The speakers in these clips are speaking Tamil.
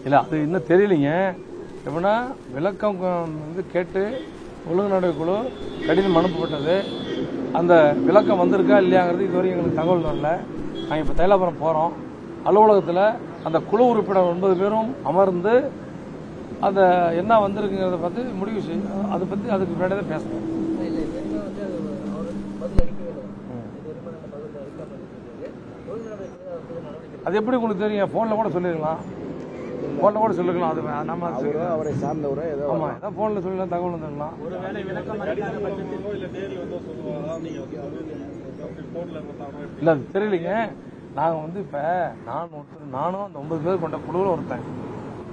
இல்ல அது இன்னும் தெரியலைங்க. எப்படின்னா விளக்கம் வந்து கேட்டு ஒழுங்கு நடவடிக்கை குழு கடிதம் அனுப்பப்பட்டது. அந்த விளக்கம் வந்திருக்கா இல்லையாங்கிறது இதுவரைக்கும் எங்களுக்கு தகவல் வரல. நாங்கள் இப்போ தைலாபுரம் போகிறோம். அலுவலகத்தில் அந்த குழு உறுப்பினர் 9 பேரும் அமர்ந்து அந்த என்ன வந்திருக்குங்கிறத பார்த்து முடிவு செய்யும். அதை பற்றி அதுக்கு முன்னாடி தான் பேசணும். அது எப்படி உங்களுக்கு தெரியும்? ஃபோனில் கூட சொல்லிருக்கலாம். ஃபோனில் கூட சொல்லிருக்கலாம். அது நம்ம அவரை சார்ந்தவரை ஆமாம் ஏதாவது ஃபோனில் சொல்லலாம், தகவல் வந்துருக்கலாம். இல்லை அது தெரியலைங்க. நாங்கள் வந்து இப்போ நானும் அந்த 9 பேர் கொண்ட குழுவில் ஒருத்தன்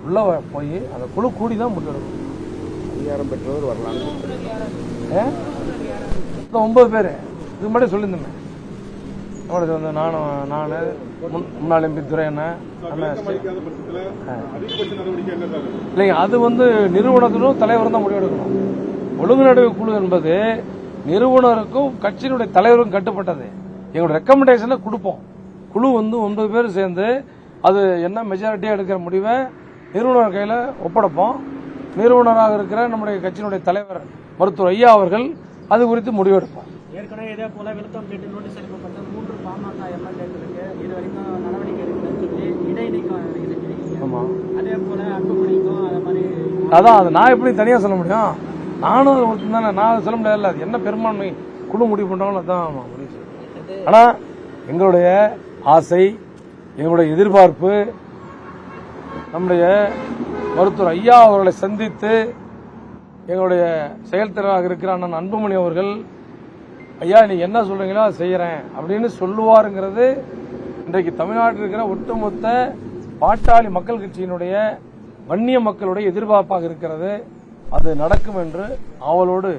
உள்ள போய் அந்த குழு கூடி தான் முடிவெடுக்கணும். அதிகாரம் பெற்றவர் வரலாம். 9 பேர் இது முன்னாடி சொல்லியிருந்தேன். நான் முன்னாள் எம்பி துரை இல்லைங்க. அது வந்து நிறுவனத்திலும் தலைவரும் தான் முடிவெடுக்கணும். ஒழுங்கு நடவடிக்கை குழு என்பது நிறுவனருக்கும் கட்சியினுடைய தலைவருக்கும் கட்டுப்பட்டது. எங்களோட ரெக்கமெண்டேஷனை கொடுப்போம். குழு வந்து 9 பேர் சேர்ந்து அது என்ன மெஜாரிட்டியா எடுக்கிற முடிவை நிறுவனர் கையில ஒப்படைப்போம். நிறுவனராக இருக்கிற நம்முடைய கட்சியினுடைய தலைவர் மருத்துவர் ஐயா அவர்கள் அது குறித்து முடிவெடுப்போம். ஏற்கனவே இதே போல விளக்கம் கேட்டு நோட்டீஸ் அனுப்பப்பட்ட 3 பாமக எம்எல்ஏக்களுக்கு இது வரைக்கும் நடவடிக்கை எடுக்கலன்னு சொல்லி இடைநீக்கம் செஞ்சிருக்கீங்க. ஆமா அதே போல அன்புமணிக்கும் அதே மாதிரி அதான் அது நான் எப்படி தனியா சொல்ல முடியும்? நானும் ஒருத்தன் தானே. நான் சொல்ல முடியாது. அது என்ன பெரும்பான்மை குழு முடிவு பண்றாங்களோ அதான் முடிவு. ஆனா எங்களுடைய ஆசை, எங்களுடைய எதிர்பார்ப்பு நம்முடைய மருத்துவர் ஐயா அவர்களை சந்தித்து எங்களுடைய செயல் தலைவராக இருக்கிற அண்ணன் அன்புமணி அவர்கள் ஐயா நீ என்ன சொல்றீங்களோ அதை செய்யறேன் அப்படின்னு சொல்லுவாருங்கிறது இன்றைக்கு தமிழ்நாட்டில் இருக்கிற ஒட்டுமொத்த பாட்டாளி மக்கள் கட்சியினுடைய வன்னிய மக்களுடைய எதிர்பார்ப்பாக இருக்கிறது. அது நடக்கும் என்று ஆவலோடு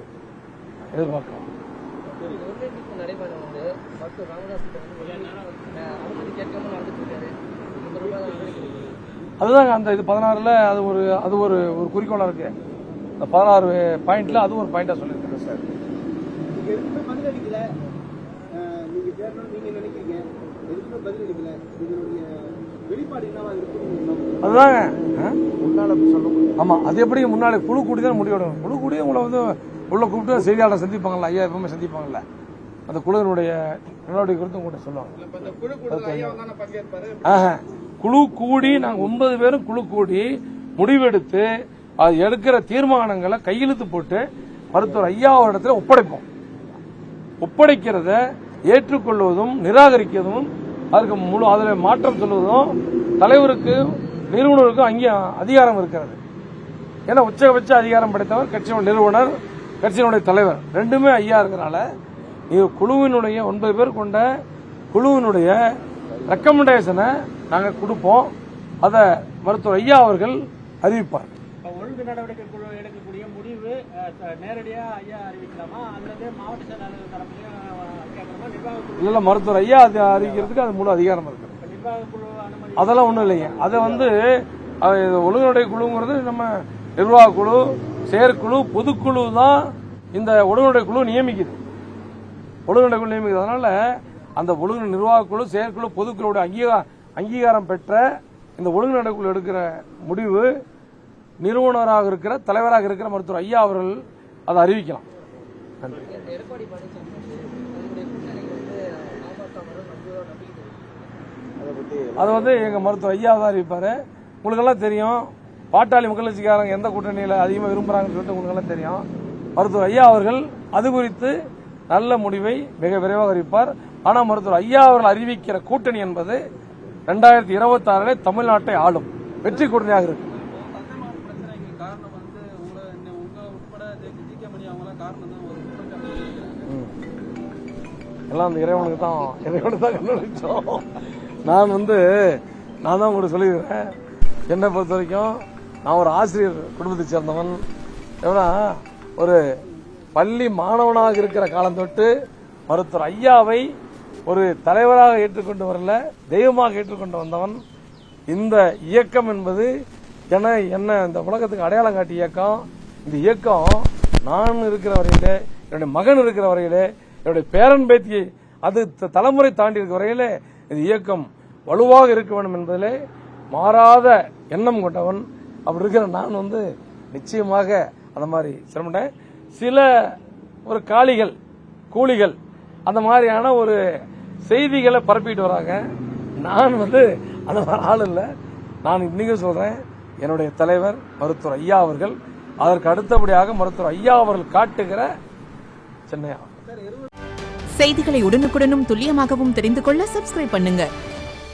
எதிர்பார்க்கிறோம். அதுதாங்க அந்த இது 16ல் அது ஒரு குறிக்கோளா இருக்கு. அந்த 16 பாயிண்ட்ல அது ஒரு பாயிண்டா சொல்லியிருக்கேன் சார். அதுதாங்க ஆமா. அது எப்படி முன்னாடி குழு கூடி தான் முடிவெடுக்கணும். குழு கூடி உங்களை வந்து உள்ள கூப்பிட்டு செய்தியாளர் சந்திப்பாங்கல்ல, ஐயா எப்பவுமே சந்திப்பாங்கல்ல, அந்த குழுவினுடைய நடவடிக்கை குறித்து உங்கள்கிட்ட சொல்லுவாங்க. குழு கூடி நாங்கள் 9 பேரும் குழு கூடி முடிவெடுத்து அது எடுக்கிற தீர்மானங்களை கையெழுத்து போட்டு மருத்துவர் ஐயா இடத்துல ஒப்படைப்போம். ஒப்படைக்கிறத ஏற்றுக்கொள்வதும் நிராகரிக்கிறதும் அதுக்கு அதில் மாற்றம் சொல்வதும் தலைவருக்கு நிறுவனருக்கும் அங்கே அதிகாரம் இருக்கிறது. ஏன்னா உச்சபட்ச அதிகாரம் படைத்தவர் கட்சியினுடைய நிறுவனர், கட்சியினுடைய தலைவர் ரெண்டுமே ஐயா இருக்கிறனால குழுவினுடைய 9 பேர் கொண்ட குழுவினுடைய ரெக்கமெண்டேஷனை நாங்கள் கொடுப்போம். அதை மருத்துவர் ஐயா அவர்கள் அறிவிப்பார். ஒழுங்கு நடவடிக்கை குழு எடுக்கக்கூடிய முடிவு நேரடியா ஐயா அறிவிக்கலாமா அல்லது மாவட்ட செயலாளர் தரப்புலையும் இல்ல மருத்துவர் ஐயா அறிவிக்கிறதுக்கு அது முழு அதிகாரம் இருக்கு. நிர்வாக குழு அனுமதி அதெல்லாம் ஒண்ணும் இல்லைங்க. அதை வந்து ஒழுங்கு நடவடிக்கை குழுங்கிறது நம்ம நிர்வாக குழு, செயற்குழு, பொதுக்குழு தான் இந்த ஒழுங்கு நடவடிக்கை குழு நியமிக்குது. ஒழுங்கு நடவடிக்கை குழு நியமிக்குது. அதனால அந்த ஒழுங்கு நிர்வாக குழு, செயற்குழு, பொதுக்குழுடைய அங்கீகாரம் பெற்ற இந்த ஒழுங்கு நடவடிக்கை குழு எடுக்கிற முடிவு நிறுவனராக இருக்கிற தலைவராக இருக்கிற மருத்துவர் ஐயா அவர்கள் அதை அறிவிக்கலாம். அது வந்து எங்க மருத்துவர் ஐயா தான் அறிவிப்பாரு. உங்களுக்கு எல்லாம் தெரியும் பாட்டாளி மக்கள் கட்சிக்காரங்க எந்த கூட்டணியில அதிகமாக விரும்புறாங்கன்னு சொல்லிட்டு உங்களுக்கு எல்லாம் தெரியும். மருத்துவர் ஐயா அவர்கள் அது குறித்து நல்ல முடிவை மிக விரைவாக அறிவிப்பார். ஆனா மருத்துவர் ஐயா அவர்கள் அறிவிக்கிற கூட்டணி என்பது 2026 தமிழ்நாட்டை ஆளும் வெற்றி கூட்டணியாக இருக்கு. எல்லாம் அந்த இறைவனுக்கு தான் கண்டுபிடிச்சோம். நான் தான் உங்களுக்கு சொல்லிடுறேன். என்னை பொறுத்த வரைக்கும் நான் ஒரு ஆசிரியர் குடும்பத்தை சேர்ந்தவன். ஏன்னா ஒரு பள்ளி மாணவனாக இருக்கிற காலம் தொட்டு மருத்துவர் ஐயாவை ஒரு தலைவராக ஏற்றுக்கொண்டு வரல, தெய்வமாக ஏற்றுக்கொண்டு வந்தவன். இந்த இயக்கம் என்பது என்ன இந்த உலகத்துக்கு அடையாளம் காட்டிய இயக்கம். இந்த இயக்கம் நான் இருக்கிற வரையிலே, என்னுடைய மகன் இருக்கிற வரையிலே, என்னுடைய பேரன் பேத்தியை அது தலைமுறை தாண்டி இருக்கிற வரையிலே இந்த இயக்கம் வலுவாக இருக்க வேண்டும் என்பதிலே மாறாத எண்ணம் கொண்டவன். அப்படி இருக்கிற நான் நிச்சயமாக அந்த மாதிரி சிரமட்டேன். சில ஒரு காளிகள் கூலிகள் அந்த மாதிரியான ஒரு செய்திகளை பரப்பிட்டு வராங்க. நான் அந்த மாதிரி ஆள் இல்லை. நான் இன்னைக்கு சொல்றேன், என்னுடைய தலைவர் மருத்துவர் ஐயா அவர்கள், அதற்கு அடுத்தபடியாக மருத்துவர் ஐயா அவர்கள் காட்டுகிற சென்னை. செய்திகளை உடனுக்குடனும் துல்லியமாகவும் தெரிந்து கொள்ள சப்ஸ்கிரைப் பண்ணுங்க.